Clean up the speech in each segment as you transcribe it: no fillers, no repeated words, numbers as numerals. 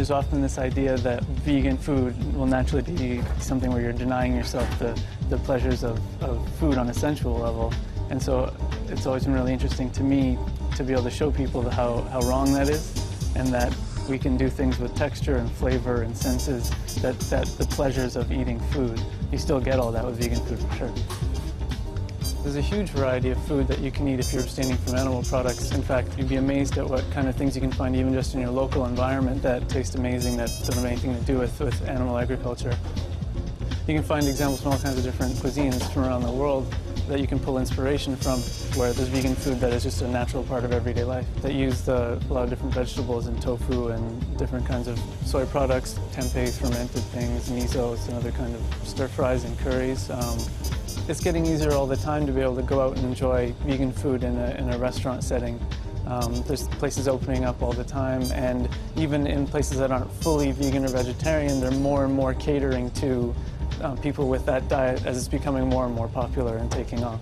there's often this idea that vegan food will naturally be something where you're denying yourself the pleasures of food on a sensual level. And so it's always been really interesting to me to be able to show people how wrong that is, and that we can do things with texture and flavor and senses that the pleasures of eating food, you still get all that with vegan food for sure. There's a huge variety of food that you can eat if you're abstaining from animal products. In fact, you'd be amazed at what kind of things you can find even just in your local environment that taste amazing, that don't have anything to do with animal agriculture. You can find examples from all kinds of different cuisines from around the world that you can pull inspiration from, where there's vegan food that is just a natural part of everyday life, that use a lot of different vegetables and tofu and different kinds of soy products, tempeh, fermented things, misos, and other kind of stir fries and curries. It's getting easier all the time to be able to go out and enjoy vegan food in a restaurant setting. There's places opening up all the time, and even in places that aren't fully vegan or vegetarian, they're more and more catering to people with that diet as it's becoming more and more popular and taking off.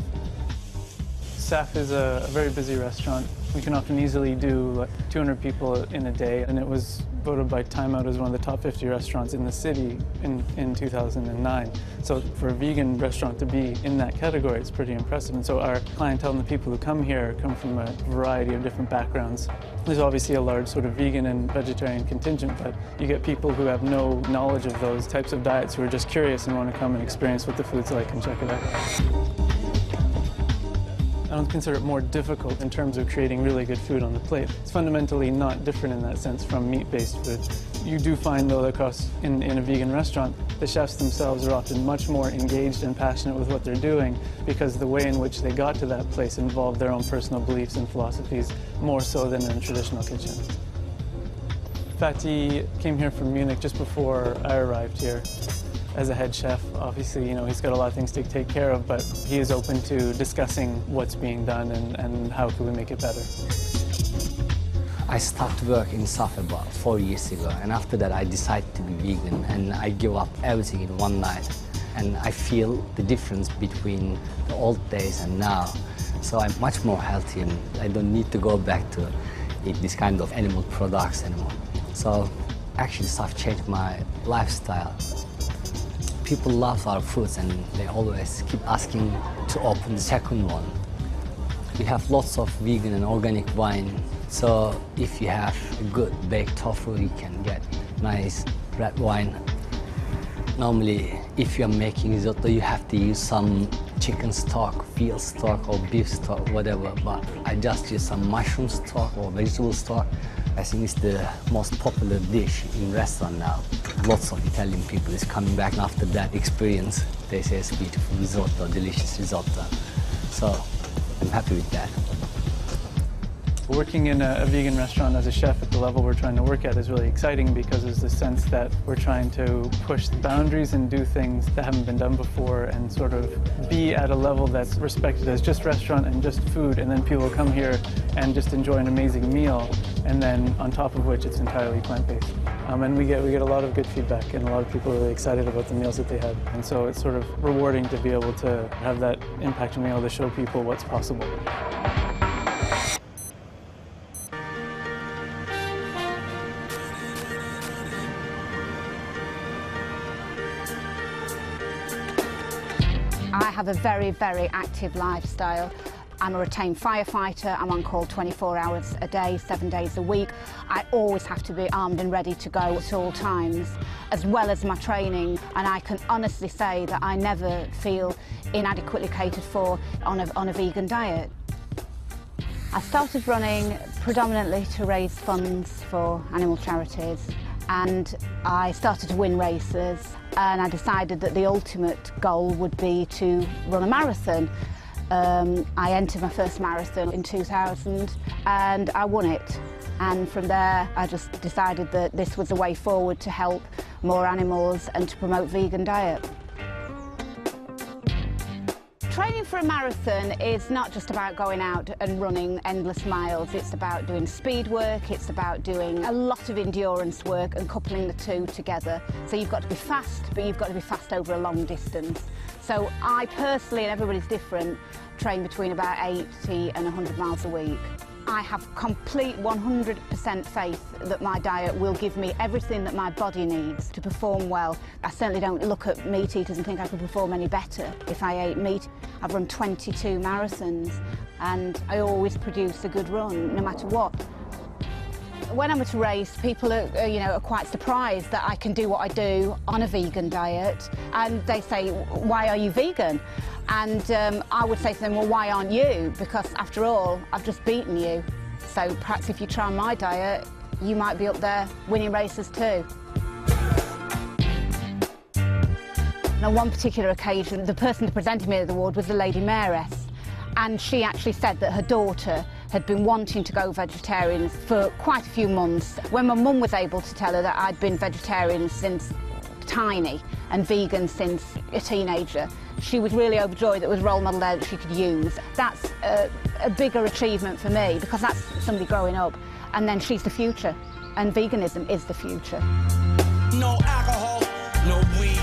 SAF is a very busy restaurant. We can often easily do 200 people in a day, and it was voted by Time Out as one of the top 50 restaurants in the city in 2009. So for a vegan restaurant to be in that category, it's pretty impressive. And so our clientele and the people who come here come from a variety of different backgrounds. There's obviously a large sort of vegan and vegetarian contingent, but you get people who have no knowledge of those types of diets who are just curious and want to come and experience what the food's like and check it out. I don't consider it more difficult in terms of creating really good food on the plate. It's fundamentally not different in that sense from meat-based food. You do find, though, that in a vegan restaurant, the chefs themselves are often much more engaged and passionate with what they're doing because the way in which they got to that place involved their own personal beliefs and philosophies more so than in a traditional kitchen. Fatih came here from Munich just before I arrived here. As a head chef, obviously, he's got a lot of things to take care of, but he is open to discussing what's being done and how can we make it better. I started work in SAF about 4 years ago, and after that I decided to be vegan, and I give up everything in one night. And I feel the difference between the old days and now. So I'm much more healthy, and I don't need to go back to eat this kind of animal products anymore. So actually SAF changed my lifestyle. People love our foods, and they always keep asking to open the second one. We have lots of vegan and organic wine, so if you have a good baked tofu, you can get nice red wine. Normally, if you're making risotto, you have to use some chicken stock, veal stock, or beef stock, whatever, but I just use some mushroom stock or vegetable stock. I think it's the most popular dish in restaurant now. Lots of Italian people is coming back after that experience. They say it's beautiful risotto, delicious risotto. So I'm happy with that. Working in a vegan restaurant as a chef at the level we're trying to work at is really exciting because there's the sense that we're trying to push the boundaries and do things that haven't been done before and sort of be at a level that's respected as just restaurant and just food, and then people come here and just enjoy an amazing meal, and then on top of which it's entirely plant-based. And we get a lot of good feedback, and a lot of people are really excited about the meals that they had. And so it's sort of rewarding to be able to have that impact and be able to show people what's possible. I have a very, very active lifestyle. I'm a retained firefighter. I'm on call 24 hours a day, 7 days a week. I always have to be armed and ready to go at all times, as well as my training. And I can honestly say that I never feel inadequately catered for on a vegan diet. I started running predominantly to raise funds for animal charities, and I started to win races, and I decided that the ultimate goal would be to run a marathon. I entered my first marathon in 2000 and I won it. And from there I just decided that this was the way forward to help more animals and to promote vegan diet. Training for a marathon is not just about going out and running endless miles. It's about doing speed work, it's about doing a lot of endurance work and coupling the two together. So you've got to be fast, but you've got to be fast over a long distance. So I personally, and everybody's different, train between about 80 and 100 miles a week. I have complete 100% faith that my diet will give me everything that my body needs to perform well. I certainly don't look at meat eaters and think I could perform any better if I ate meat. I've run 22 marathons and I always produce a good run, no matter what. When I'm at a race, people are quite surprised that I can do what I do on a vegan diet, and they say, "Why are you vegan?" And I would say to them, "Well, why aren't you? Because after all, I've just beaten you. So perhaps if you try my diet, you might be up there winning races too." On one particular occasion, the person that presented me the award was the Lady Mayoress, and she actually said that her daughter had been wanting to go vegetarian for quite a few months. When my mum was able to tell her that I'd been vegetarian since tiny and vegan since a teenager, she was really overjoyed that there was a role model there that she could use. That's a bigger achievement for me, because that's somebody growing up, and then she's the future, and veganism is the future. No alcohol, no weed,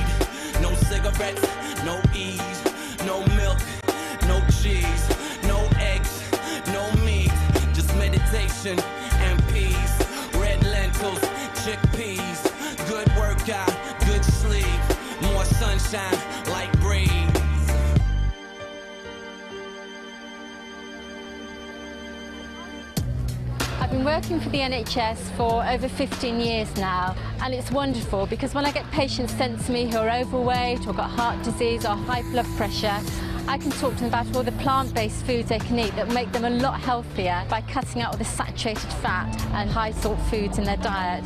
no cigarettes, no ease, no milk, no cheese, no eggs, no meat, just meditation and peace. Red lentils, chickpeas, good workout, good sleep, more sunshine like breeze. I've been working for the NHS for over 15 years now, and it's wonderful because when I get patients sent to me who are overweight or got heart disease or high blood pressure, I can talk to them about all the plant-based foods they can eat that make them a lot healthier by cutting out all the saturated fat and high-salt foods in their diet.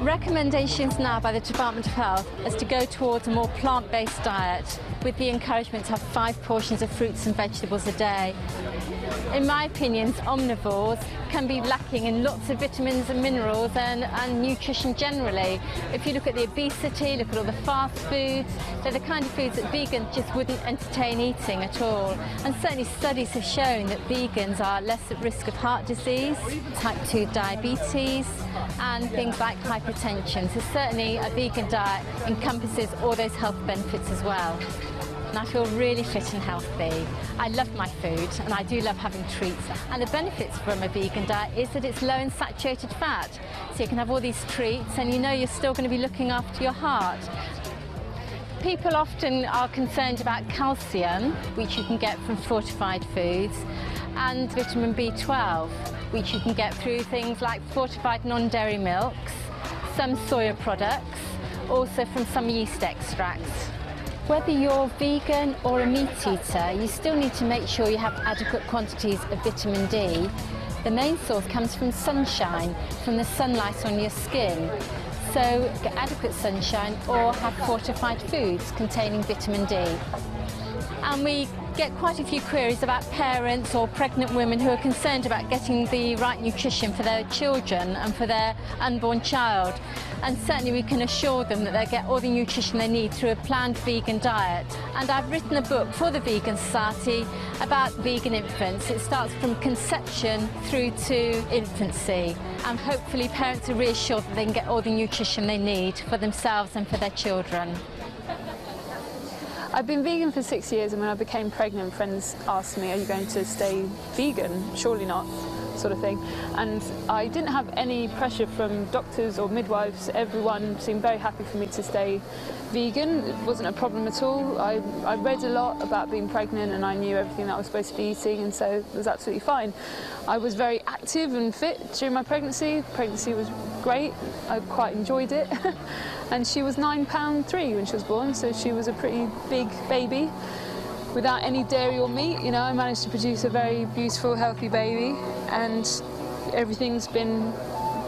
Recommendations now by the Department of Health is to go towards a more plant-based diet with the encouragement to have 5 portions of fruits and vegetables a day. In my opinion, omnivores can be lacking in lots of vitamins and minerals and nutrition generally. If you look at the obesity, look at all the fast foods, they're the kind of foods that vegans just wouldn't entertain eating at all. And certainly studies have shown that vegans are less at risk of heart disease, type 2 diabetes, and things like hypertension. So certainly a vegan diet encompasses all those health benefits as well. And I feel really fit and healthy. I love my food and I do love having treats. And the benefits from a vegan diet is that it's low in saturated fat. So you can have all these treats and you know you're still going to be looking after your heart. People often are concerned about calcium, which you can get from fortified foods, and vitamin B12, which you can get through things like fortified non-dairy milks, some soya products, also from some yeast extracts. Whether you're vegan or a meat eater, you still need to make sure you have adequate quantities of vitamin D. The main source comes from sunshine, from the sunlight on your skin. So get adequate sunshine or have fortified foods containing vitamin D. And we get quite a few queries about parents or pregnant women who are concerned about getting the right nutrition for their children and for their unborn child. And certainly we can assure them that they get all the nutrition they need through a planned vegan diet. And I've written a book for the Vegan Society about vegan infants. It starts from conception through to infancy. And hopefully parents are reassured that they can get all the nutrition they need for themselves and for their children. I've been vegan for 6 years, and when I became pregnant, friends asked me, "Are you going to stay vegan? Surely not," sort of thing. And I didn't have any pressure from doctors or midwives. Everyone seemed very happy for me to stay vegan. It wasn't a problem at all. I read a lot about being pregnant and I knew everything that I was supposed to be eating, and so it was absolutely fine. I was very active and fit during my pregnancy. Pregnancy was great. I quite enjoyed it. And she was £9.3 when she was born, so she was a pretty big baby. Without any dairy or meat, you know, I managed to produce a very beautiful, healthy baby, and everything's been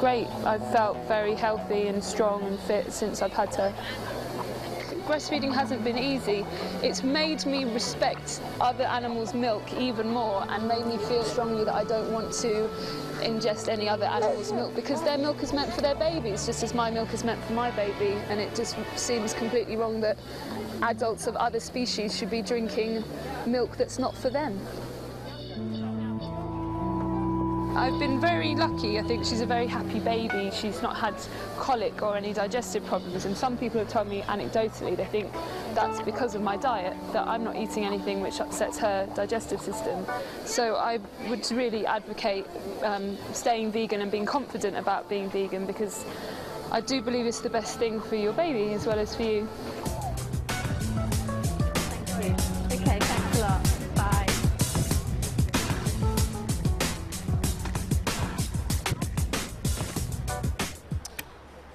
great. I've felt very healthy and strong and fit since I've had her. Breastfeeding hasn't been easy. It's made me respect other animals' milk even more and made me feel strongly that I don't want to ingest any other animal's milk, because their milk is meant for their babies just as my milk is meant for my baby, and it just seems completely wrong that adults of other species should be drinking milk that's not for them. I've been very lucky. I think she's a very happy baby. She's not had colic or any digestive problems, and some people have told me anecdotally they think that's because of my diet, that I'm not eating anything which upsets her digestive system. So I would really advocate staying vegan and being confident about being vegan, because I do believe it's the best thing for your baby as well as for you. Thank you. Okay, thanks a lot. Bye.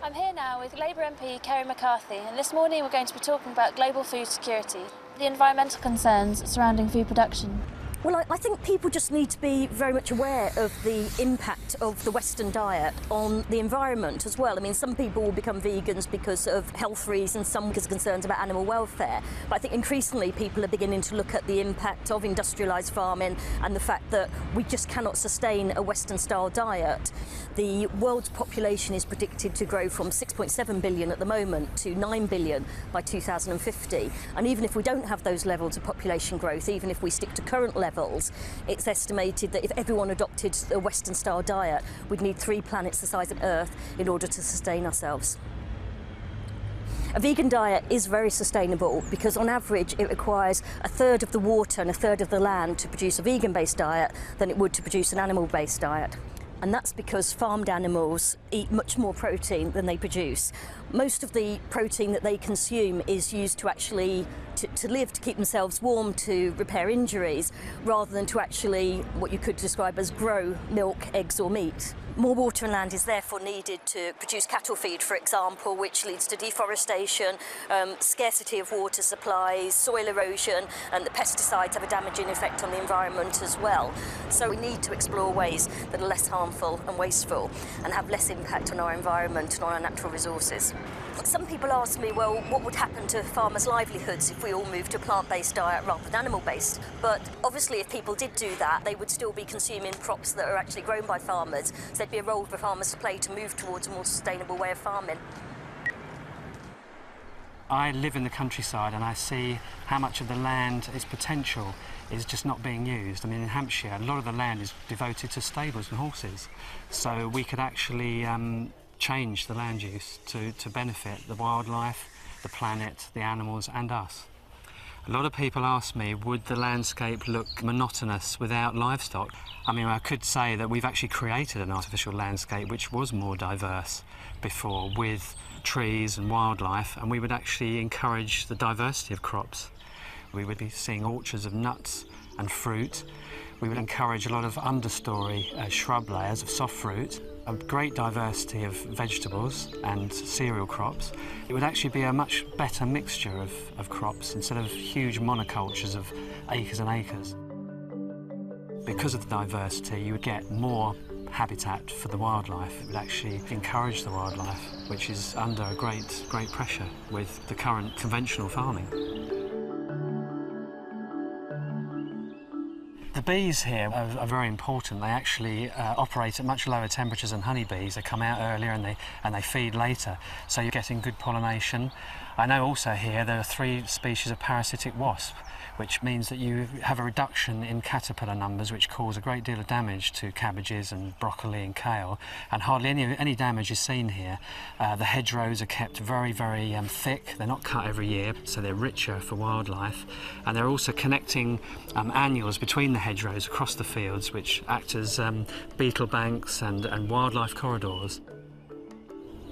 I'm here now with Labour MP Kerry McCarthy, and this morning we're going to be talking about global food security, the environmental concerns surrounding food production. Well, I think people just need to be very much aware of the impact of the Western diet on the environment as well. I mean, some people will become vegans because of health reasons, some because of concerns about animal welfare. But I think increasingly people are beginning to look at the impact of industrialised farming and the fact that we just cannot sustain a Western-style diet. The world's population is predicted to grow from 6.7 billion at the moment to 9 billion by 2050. And even if we don't have those levels of population growth, even if we stick to current levels, it's estimated that if everyone adopted a Western-style diet, we'd need 3 planets the size of Earth in order to sustain ourselves. A vegan diet is very sustainable because on average it requires 1/3 of the water and 1/3 of the land to produce a vegan-based diet than it would to produce an animal-based diet. And that's because farmed animals eat much more protein than they produce. Most of the protein that they consume is used to actually to live, to keep themselves warm, to repair injuries, rather than to actually what you could describe as grow milk, eggs or meat. More water and land is therefore needed to produce cattle feed, for example, which leads to deforestation, scarcity of water supplies, soil erosion, and the pesticides have a damaging effect on the environment as well. So we need to explore ways that are less harmful and wasteful and have less impact on our environment and on our natural resources. Some people ask me, well, what would happen to farmers' livelihoods if we all moved to a plant-based diet rather than animal-based? But obviously if people did do that, they would still be consuming crops that are actually grown by farmers. So there'd be a role for farmers to play to move towards a more sustainable way of farming. I live in the countryside and I see how much of the land, its potential, is just not being used. I mean, in Hampshire, a lot of the land is devoted to stables and horses. So we could actually change the land use to benefit the wildlife, the planet, the animals and us. A lot of people ask me, would the landscape look monotonous without livestock? I mean, I could say that we've actually created an artificial landscape which was more diverse before, with trees and wildlife, and we would actually encourage the diversity of crops. We would be seeing orchards of nuts and fruit. We would encourage a lot of understory shrub layers of soft fruit, a great diversity of vegetables and cereal crops. It would actually be a much better mixture of crops instead of huge monocultures of acres and acres. Because of the diversity, you would get more habitat for the wildlife. It would actually encourage the wildlife, which is under a great pressure with the current conventional farming. The bees here are very important. They actually operate at much lower temperatures than honeybees. They come out earlier and they feed later, so you're getting good pollination. I know also here there are 3 species of parasitic wasp, which means that you have a reduction in caterpillar numbers, which cause a great deal of damage to cabbages and broccoli and kale, and hardly any damage is seen here. The hedgerows are kept very thick. They're not cut every year, so they're richer for wildlife, and they're also connecting annuals between the hedgerows across the fields, which act as beetle banks and wildlife corridors.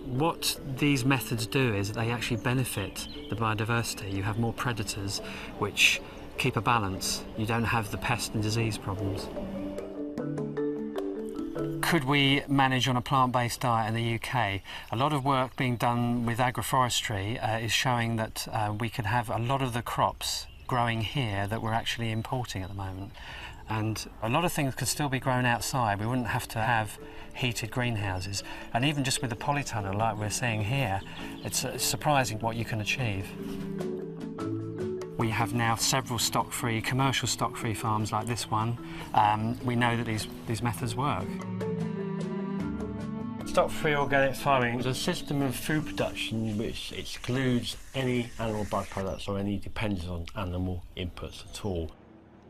What these methods do is that they actually benefit the biodiversity. You have more predators which keep a balance. You don't have the pest and disease problems. Could we manage on a plant-based diet in the UK? A lot of work being done with agroforestry is showing that we could have a lot of the crops growing here that we're actually importing at the moment. And a lot of things could still be grown outside. We wouldn't have to have heated greenhouses. And even just with the polytunnel like we're seeing here, it's surprising what you can achieve. We have now several stock-free, commercial stock-free farms like this one. We know that these methods work. Stock-free organic farming is a system of food production which excludes any animal byproducts or any dependence on animal inputs at all.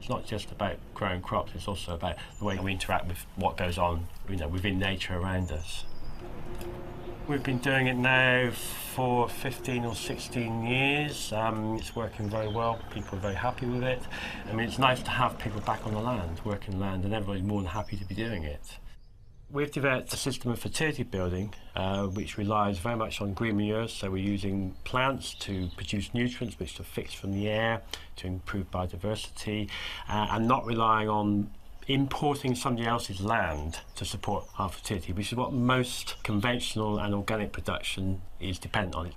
It's not just about growing crops, it's also about the way we interact with what goes on, within nature around us. We've been doing it now for 15 or 16 years. It's working very well. People are very happy with it. I mean, it's nice to have people back on the land, working land, and everybody's more than happy to be doing it. We've developed a system of fertility building which relies very much on green manure, so we're using plants to produce nutrients which are fixed from the air to improve biodiversity, and not relying on importing somebody else's land to support our fertility, which is what most conventional and organic production is dependent on.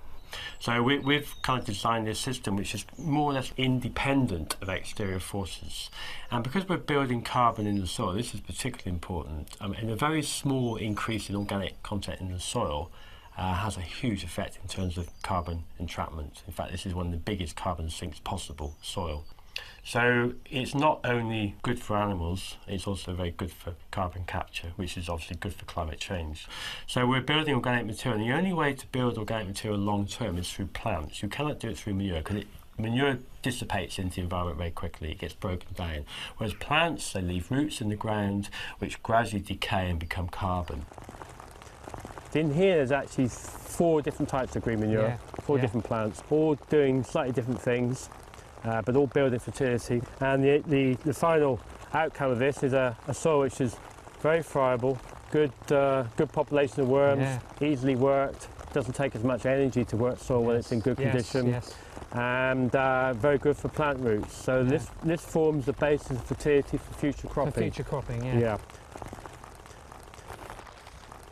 So we've kind of designed this system which is more or less independent of exterior forces. And because we're building carbon in the soil, this is particularly important. And a very small increase in organic content in the soil has a huge effect in terms of carbon entrapment. In fact, this is one of the biggest carbon sinks possible, soil. So it's not only good for animals, it's also very good for carbon capture, which is obviously good for climate change. So we're building organic material, and the only way to build organic material long term is through plants. You cannot do it through manure, because manure dissipates into the environment very quickly, it gets broken down. Whereas plants, they leave roots in the ground, which gradually decay and become carbon. In here there's actually 4 different types of green manure, 4 different plants, all doing slightly different things. But all building fertility, and the final outcome of this is a soil which is very friable, good population of worms, easily worked, doesn't take as much energy to work soil when it's in good condition, and very good for plant roots. So this forms the basis of fertility for future cropping. For future cropping, yeah.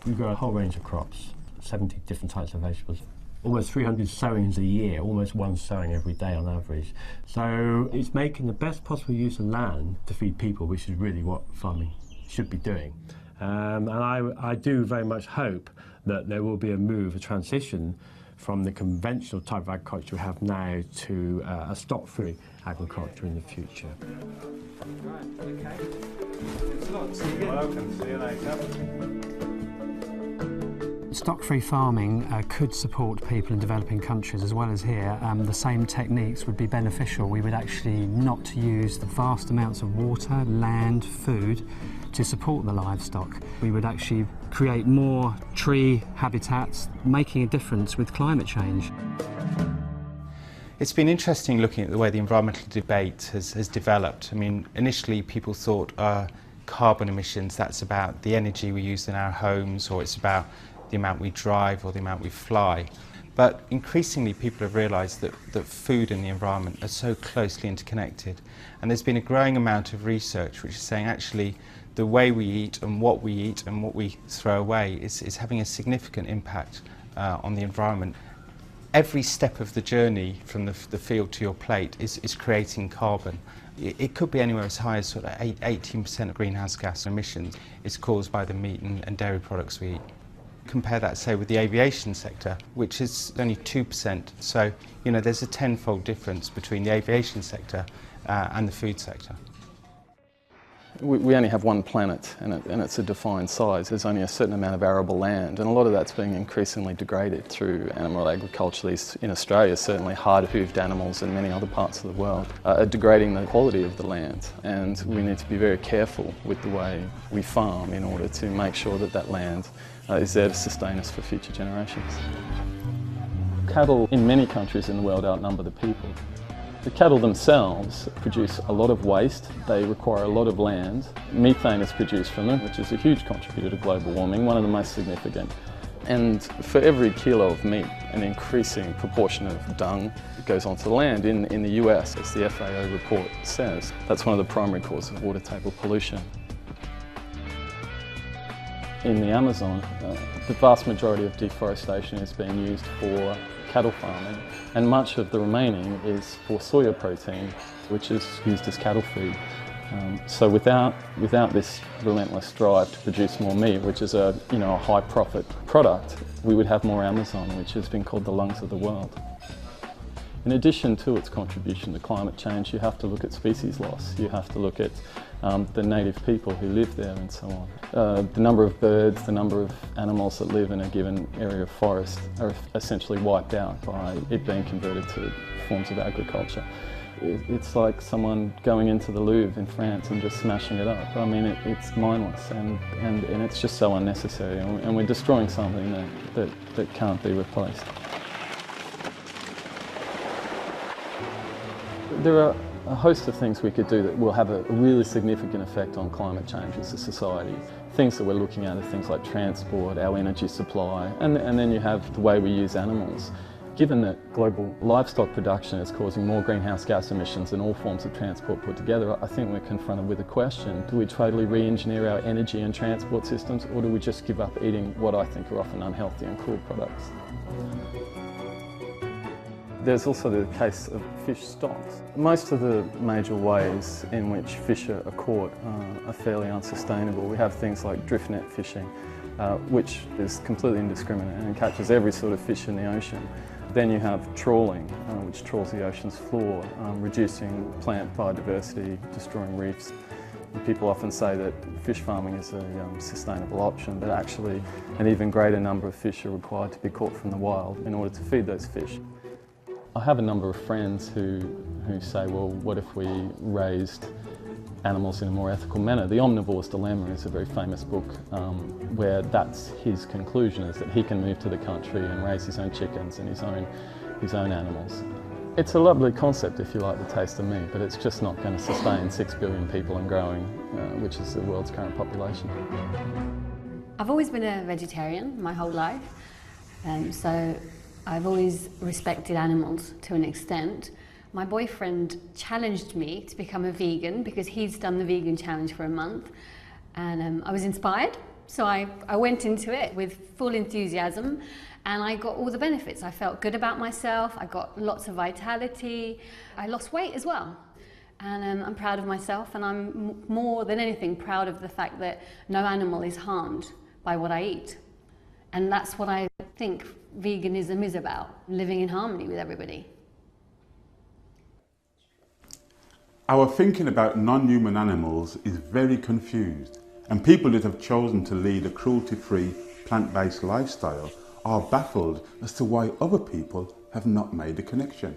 We grow a whole range of crops, 70 different types of vegetables. Almost 300 sowings a year, almost 1 sowing every day on average. So it's making the best possible use of land to feed people, which is really what farming should be doing. And I do very much hope that there will be a transition from the conventional type of agriculture we have now to a stock-free agriculture in the future. Right, okay. You're welcome, see you later. Stock-free farming could support people in developing countries as well as here. The same techniques would be beneficial. We would actually not use the vast amounts of water, land, food to support the livestock. We would actually create more tree habitats, making a difference with climate change. It's been interesting looking at the way the environmental debate has developed. I mean, initially people thought carbon emissions, that's about the energy we use in our homes, or it's about the amount we drive or the amount we fly. But increasingly people have realised that food and the environment are so closely interconnected, and there's been a growing amount of research which is saying actually the way we eat and what we throw away is having a significant impact on the environment. Every step of the journey from the field to your plate is creating carbon. It could be anywhere as high as sort of 18% of greenhouse gas emissions is caused by the meat and dairy products we eat. Compare that, say, with the aviation sector, which is only 2%. So, there's a tenfold difference between the aviation sector and the food sector. We only have one planet, and it's a defined size. There's only a certain amount of arable land, and a lot of that's being increasingly degraded through animal agriculture. In Australia, certainly hard-hooved animals and many other parts of the world are degrading the quality of the land, and we need to be very careful with the way we farm in order to make sure that land is there to sustain us for future generations. Cattle in many countries in the world outnumber the people. The cattle themselves produce a lot of waste, they require a lot of land. Methane is produced from them, which is a huge contributor to global warming, one of the most significant. And for every kilo of meat, an increasing proportion of dung goes onto the land. In the US, as the FAO report says, that's one of the primary causes of water table pollution. In the Amazon, the vast majority of deforestation is being used for cattle farming, and much of the remaining is for soya protein, which is used as cattle feed. So without this relentless drive to produce more meat, which is a high profit product, we would have more Amazon, which has been called the lungs of the world. In addition to its contribution to climate change, you have to look at species loss. You have to look at the native people who live there and so on. The number of birds, the number of animals that live in a given area of forest are essentially wiped out by it being converted to forms of agriculture. It's like someone going into the Louvre in France and just smashing it up. I mean, it's mindless and it's just so unnecessary, and we're destroying something that can't be replaced. There are a host of things we could do that will have a really significant effect on climate change as a society. Things that we're looking at are things like transport, our energy supply, and then you have the way we use animals. Given that global livestock production is causing more greenhouse gas emissions than all forms of transport put together, I think we're confronted with a question: do we totally re-engineer our energy and transport systems, or do we just give up eating what I think are often unhealthy and cruel products? There's also the case of fish stocks. Most of the major ways in which fish are caught are fairly unsustainable. We have things like drift net fishing, which is completely indiscriminate and catches every sort of fish in the ocean. Then you have trawling, which trawls the ocean's floor, reducing plant biodiversity, destroying reefs. And people often say that fish farming is a sustainable option, but actually an even greater number of fish are required to be caught from the wild in order to feed those fish. I have a number of friends who say, well, what if we raised animals in a more ethical manner? The Omnivore's Dilemma is a very famous book where that's his conclusion, is that he can move to the country and raise his own chickens and his own animals. It's a lovely concept if you like the taste of meat, but it's just not going to sustain 6 billion people and growing, which is the world's current population. I've always been a vegetarian my whole life, so I've always respected animals to an extent. My boyfriend challenged me to become a vegan because he's done the vegan challenge for a month, and I was inspired, so I went into it with full enthusiasm, and I got all the benefits. I felt good about myself, I got lots of vitality, I lost weight as well, and I'm proud of myself, and I'm more than anything proud of the fact that no animal is harmed by what I eat. And that's what I think veganism is about, living in harmony with everybody. Our thinking about non-human animals is very confused, and people that have chosen to lead a cruelty-free, plant-based lifestyle are baffled as to why other people have not made the connection.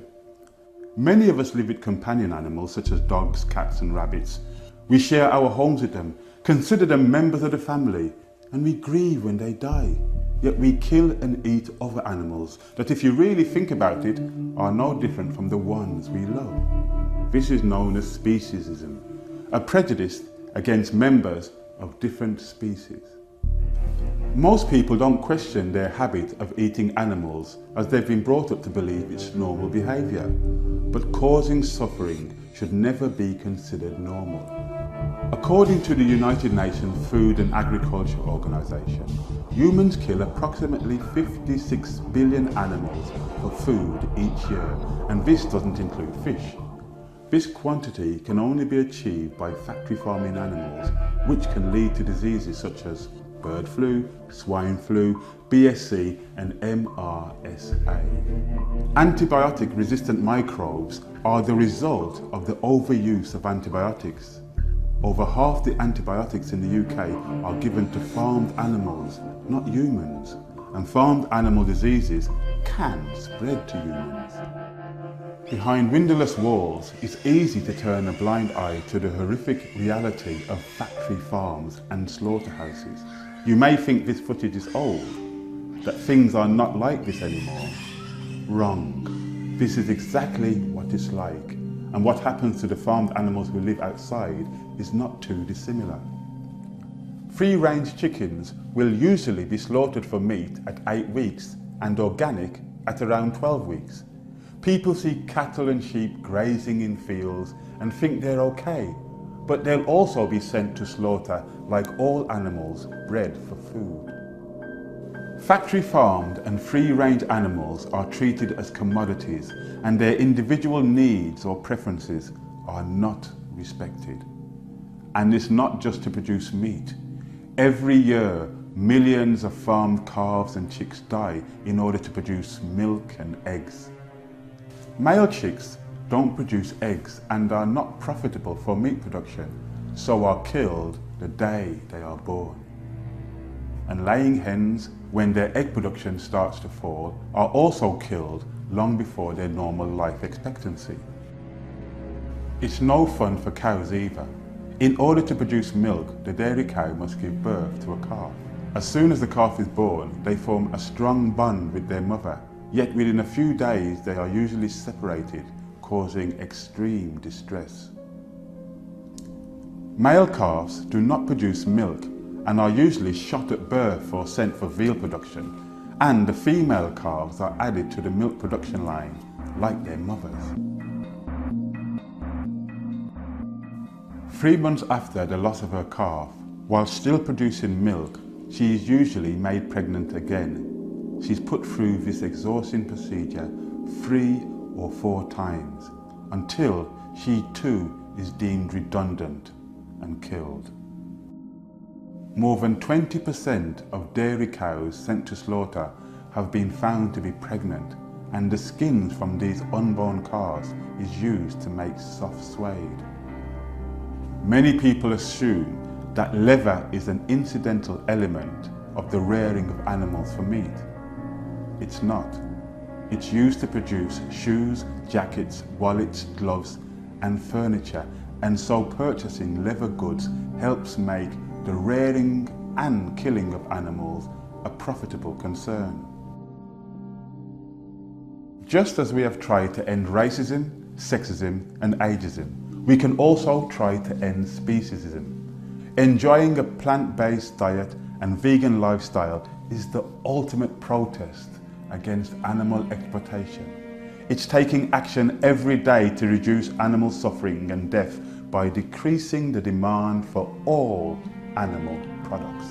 Many of us live with companion animals such as dogs, cats and rabbits. We share our homes with them, consider them members of the family, and we grieve when they die. Yet we kill and eat other animals that, if you really think about it, are no different from the ones we love. This is known as speciesism, a prejudice against members of different species. Most people don't question their habit of eating animals, as they've been brought up to believe it's normal behaviour. But causing suffering should never be considered normal. According to the United Nations Food and Agriculture Organization, humans kill approximately 56 billion animals for food each year, and this doesn't include fish. This quantity can only be achieved by factory farming animals, which can lead to diseases such as bird flu, swine flu, BSE and MRSA. Antibiotic-resistant microbes are the result of the overuse of antibiotics. Over half the antibiotics in the UK are given to farmed animals, not humans, and farmed animal diseases can spread to humans. Behind windowless walls, it's easy to turn a blind eye to the horrific reality of factory farms and slaughterhouses. You may think this footage is old, that things are not like this anymore. Wrong. This is exactly what it's like, and what happens to the farmed animals who live outside is not too dissimilar. Free-range chickens will usually be slaughtered for meat at 8 weeks and organic at around 12 weeks. People see cattle and sheep grazing in fields and think they're okay, but they'll also be sent to slaughter like all animals bred for food. Factory farmed and free-range animals are treated as commodities, and their individual needs or preferences are not respected. And it's not just to produce meat. Every year, millions of farmed calves and chicks die in order to produce milk and eggs. Male chicks don't produce eggs and are not profitable for meat production, so are killed the day they are born. And laying hens, when their egg production starts to fall, are also killed long before their normal life expectancy. It's no fun for cows either. In order to produce milk, the dairy cow must give birth to a calf. As soon as the calf is born, they form a strong bond with their mother. Yet within a few days, they are usually separated, causing extreme distress. Male calves do not produce milk and are usually shot at birth or sent for veal production, and the female calves are added to the milk production line, like their mothers. 3 months after the loss of her calf, while still producing milk, she is usually made pregnant again. She's put through this exhausting procedure 3 or 4 times, until she too is deemed redundant and killed. More than 20% of dairy cows sent to slaughter have been found to be pregnant, and the skins from these unborn calves is used to make soft suede. Many people assume that leather is an incidental element of the rearing of animals for meat. It's not. It's used to produce shoes, jackets, wallets, gloves, and furniture, and so purchasing leather goods helps make the rearing and killing of animals a profitable concern. Just as we have tried to end racism, sexism, and ageism, we can also try to end speciesism. Enjoying a plant-based diet and vegan lifestyle is the ultimate protest against animal exploitation. It's taking action every day to reduce animal suffering and death by decreasing the demand for all animal products.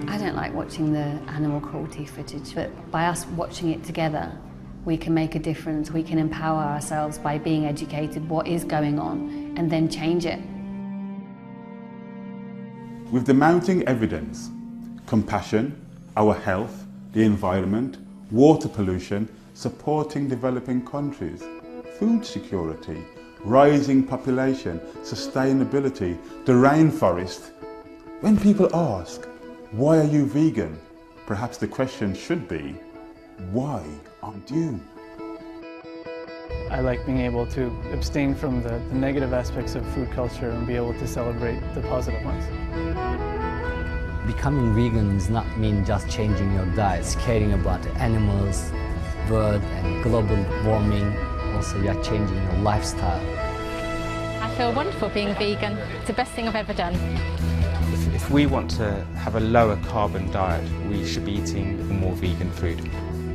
I don't like watching the animal cruelty footage, but by us watching it together, we can make a difference. We can empower ourselves by being educated what is going on and then change it. With the mounting evidence, compassion, our health, the environment, water pollution, supporting developing countries, food security, rising population, sustainability, the rainforest. When people ask, why are you vegan? Perhaps the question should be, why aren't you? I like being able to abstain from the negative aspects of food culture and be able to celebrate the positive ones. Becoming vegan does not mean just changing your diet, caring about animals, world and global warming. Also, you're changing your lifestyle. I feel wonderful being vegan. It's the best thing I've ever done. If we want to have a lower carbon diet, we should be eating more vegan food.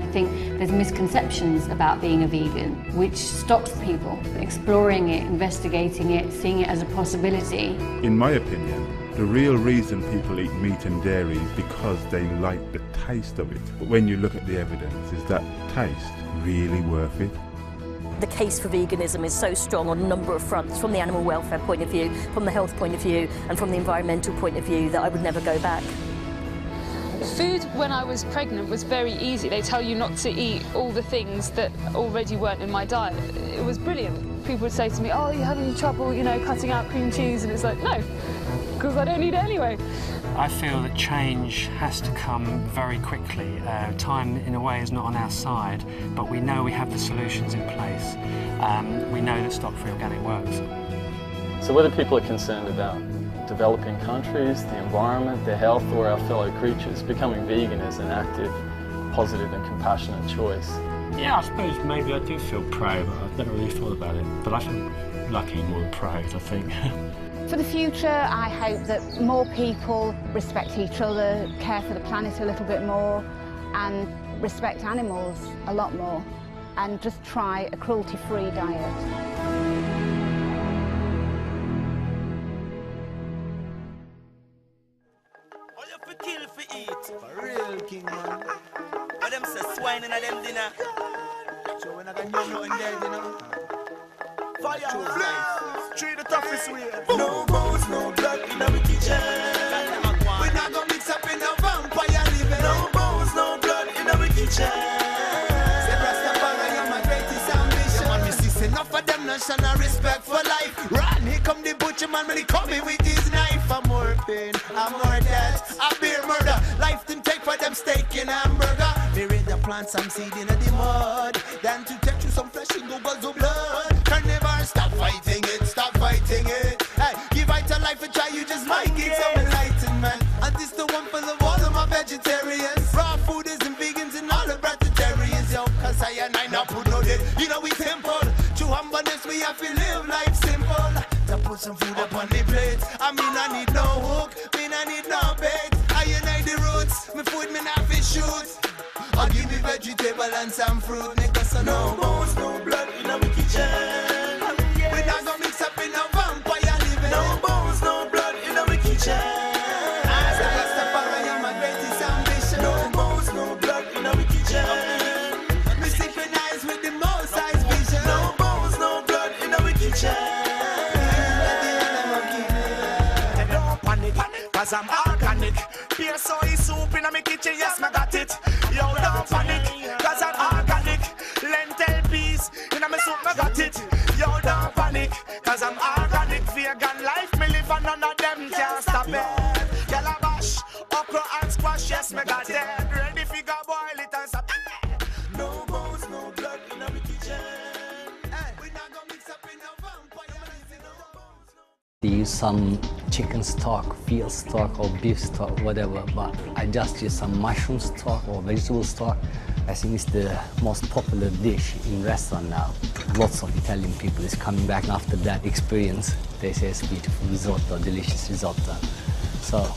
I think there's misconceptions about being a vegan, which stops people exploring it, investigating it, seeing it as a possibility. In my opinion, the real reason people eat meat and dairy is because they like the taste of it. But when you look at the evidence, is that taste really worth it? The case for veganism is so strong on a number of fronts, from the animal welfare point of view, from the health point of view, and from the environmental point of view, that I would never go back. Food when I was pregnant was very easy. They tell you not to eat all the things that already weren't in my diet. It was brilliant. People would say to me, oh, you're having trouble, you know, cutting out cream cheese, and it's like, no, because I don't eat it anyway. I feel that change has to come very quickly. Time, in a way, is not on our side, but we know we have the solutions in place. We know that stock-free organic works. So whether people are concerned about developing countries, the environment, their health, or our fellow creatures, becoming vegan is an active, positive and compassionate choice. Yeah, I suppose maybe I do feel proud, but I've never really thought about it. But I feel lucky more than proud, I think. For the future, I hope that more people respect each other, care for the planet a little bit more, and respect animals a lot more, and just try a cruelty-free diet. No bones, no blood in our kitchen. We're not gonna mix up in a vampire living. No bones, no blood in our kitchen. Say Rastafari, you're my greatest ambition. Man, me see enough of them not showing no respect for life. Run, here come the butcher man when he coming with his knife. I'm more pain, I'm more death, I bear murder. Life them take for them steak and hamburger. Me read the plant some seed in the mud, than to take you some flesh and go you just might get some enlightenment. And this the one for the all of my vegetarians. Raw food isn't vegans and all the vegetarians, yo. Cause I and I not put no day. You know we simple. True humbleness, we have to live life simple. To put some food up on the plate. I mean I need no hook, mean I need no bait. I unite the roots, me food me not fish shoot. I'll give me vegetable and some fruit. Make us no bones, no blood in our kitchen. We not gonna mix up in a vampire living. No bones, no blood in our kitchen. As a Rastafari, I'm my greatest ambition. No bones, no blood in our kitchen. We synchronize with the most high's vision. No bones, no blood in our kitchen. Don't panic, cause I'm organic. Beer soy soup in my kitchen, yes, I got it. Yo, don't panic, cause I'm organic. Lentil peas in my soup, I got it. Yo, don't panic, cause I'm organic. Vegan life, me live and none of them can stop it. Calabash, okra and squash, yes, me got it. Ready for go boil it and stop it. No bones, no blood in my kitchen. We not gonna mix up in a vampire. They use some chicken stock, veal stock or beef stock, whatever, but I just use some mushroom stock or vegetable stock. I think it's the most popular dish in restaurant now. Lots of Italian people is coming back after that experience. They say it's beautiful risotto, delicious risotto. So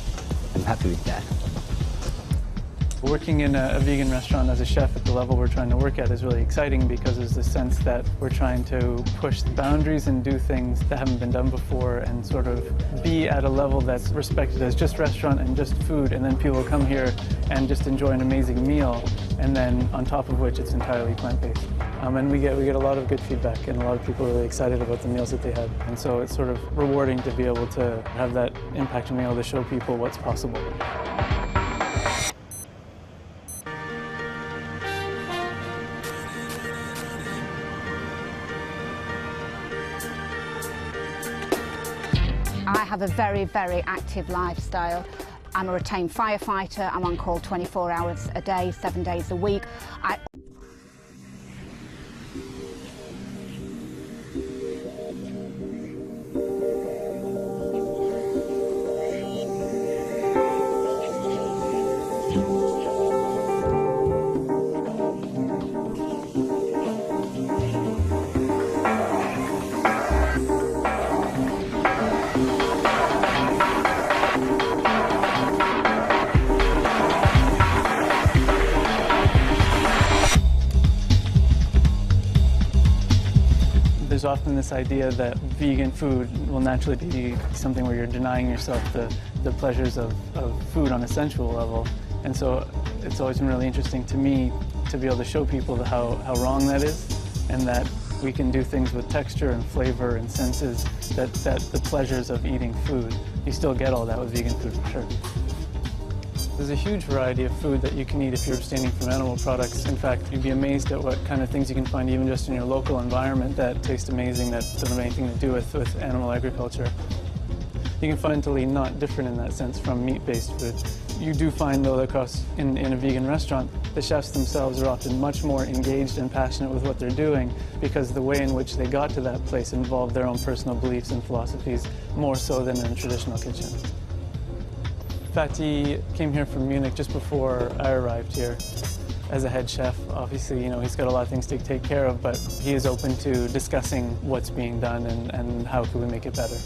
I'm happy with that. Working in a vegan restaurant as a chef at the level we're trying to work at is really exciting because there's the sense that we're trying to push the boundaries and do things that haven't been done before and sort of be at a level that's respected as just restaurant and just food, and then people come here and just enjoy an amazing meal, and then on top of which it's entirely plant-based. And we get a lot of good feedback, and a lot of people are really excited about the meals that they had, and so it's sort of rewarding to be able to have that impact and be able to show people what's possible. I have a very, very active lifestyle. I'm a retained firefighter. I'm on call 24 hours a day, 7 days a week. There's often this idea that vegan food will naturally be something where you're denying yourself the pleasures of food on a sensual level. And so it's always been really interesting to me to be able to show people how wrong that is, and that we can do things with texture and flavor and senses that the pleasures of eating food, you still get all that with vegan food for sure. There's a huge variety of food that you can eat if you're abstaining from animal products. In fact, you'd be amazed at what kind of things you can find even just in your local environment that taste amazing, that don't have anything to do with animal agriculture. You can fundamentally not different in that sense from meat-based food. You do find, though, that in a vegan restaurant, the chefs themselves are often much more engaged and passionate with what they're doing because the way in which they got to that place involved their own personal beliefs and philosophies more so than in a traditional kitchen. Fatih came here from Munich just before I arrived here as a head chef. Obviously, you know, he's got a lot of things to take care of, but he is open to discussing what's being done and how can we make it better.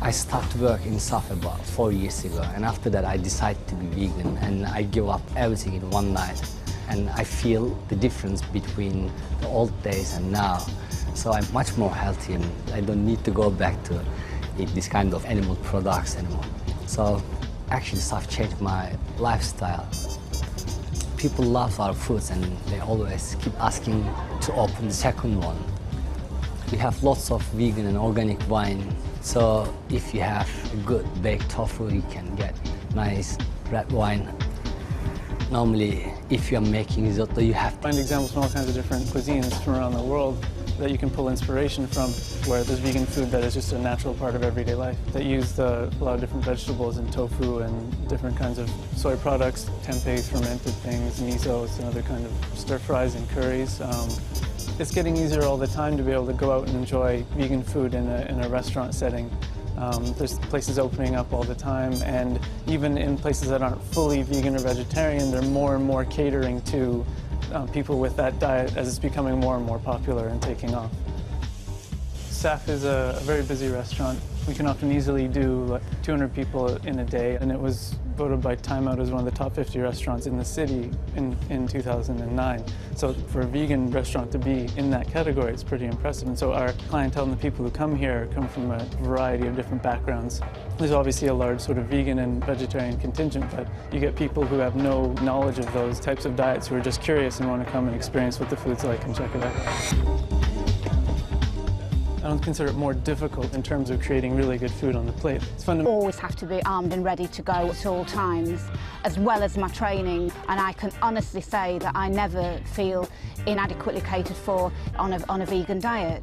I started work in Safed about 4 years ago, and after that I decided to be vegan, and I give up everything in one night. And I feel the difference between the old days and now. So I'm much more healthy, and I don't need to go back to eat this kind of animal products anymore. So actually I've changed my lifestyle. People love our foods and they always keep asking to open the second one. We have lots of vegan and organic wine. So if you have a good baked tofu, you can get nice red wine. Normally, if you're making risotto, you have to find examples from all kinds of different cuisines from around the world that you can pull inspiration from, where there's vegan food that is just a natural part of everyday life, that use a lot of different vegetables and tofu and different kinds of soy products, tempeh, fermented things, misos, and other kind of stir fries and curries. It's getting easier all the time to be able to go out and enjoy vegan food in a restaurant setting. There's places opening up all the time, and even in places that aren't fully vegan or vegetarian, they're more and more catering to people with that diet as it's becoming more and more popular and taking off. SAF is a very busy restaurant. We can often easily do like 200 people in a day, and it was voted by Time Out as one of the top 50 restaurants in the city in 2009. So for a vegan restaurant to be in that category, it's pretty impressive. And so our clientele and the people who come here come from a variety of different backgrounds. There's obviously a large sort of vegan and vegetarian contingent, but you get people who have no knowledge of those types of diets who are just curious and want to come and experience what the food's like and check it out. I don't consider it more difficult in terms of creating really good food on the plate. It's fun to always have to be armed and ready to go at all times, as well as my training, and I can honestly say that I never feel inadequately catered for on a vegan diet.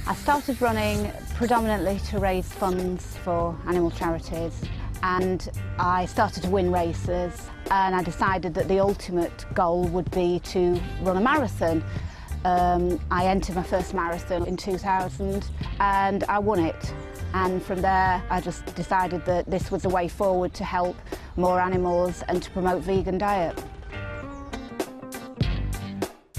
I started running predominantly to raise funds for animal charities, and I started to win races, and I decided that the ultimate goal would be to run a marathon. I entered my first marathon in 2000 and I won it, and from there I just decided that this was the way forward to help more animals and to promote vegan diet.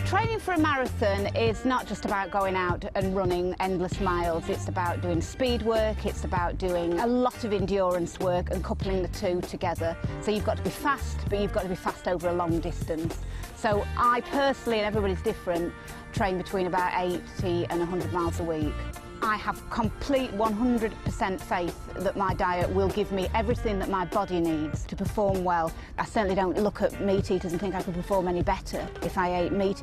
Training for a marathon is not just about going out and running endless miles. It's about doing speed work, it's about doing a lot of endurance work and coupling the two together. So you've got to be fast, but you've got to be fast over a long distance. So I personally, and everybody's different, train between about 80 and 100 miles a week. I have complete 100% faith that my diet will give me everything that my body needs to perform well. I certainly don't look at meat eaters and think I could perform any better if I ate meat.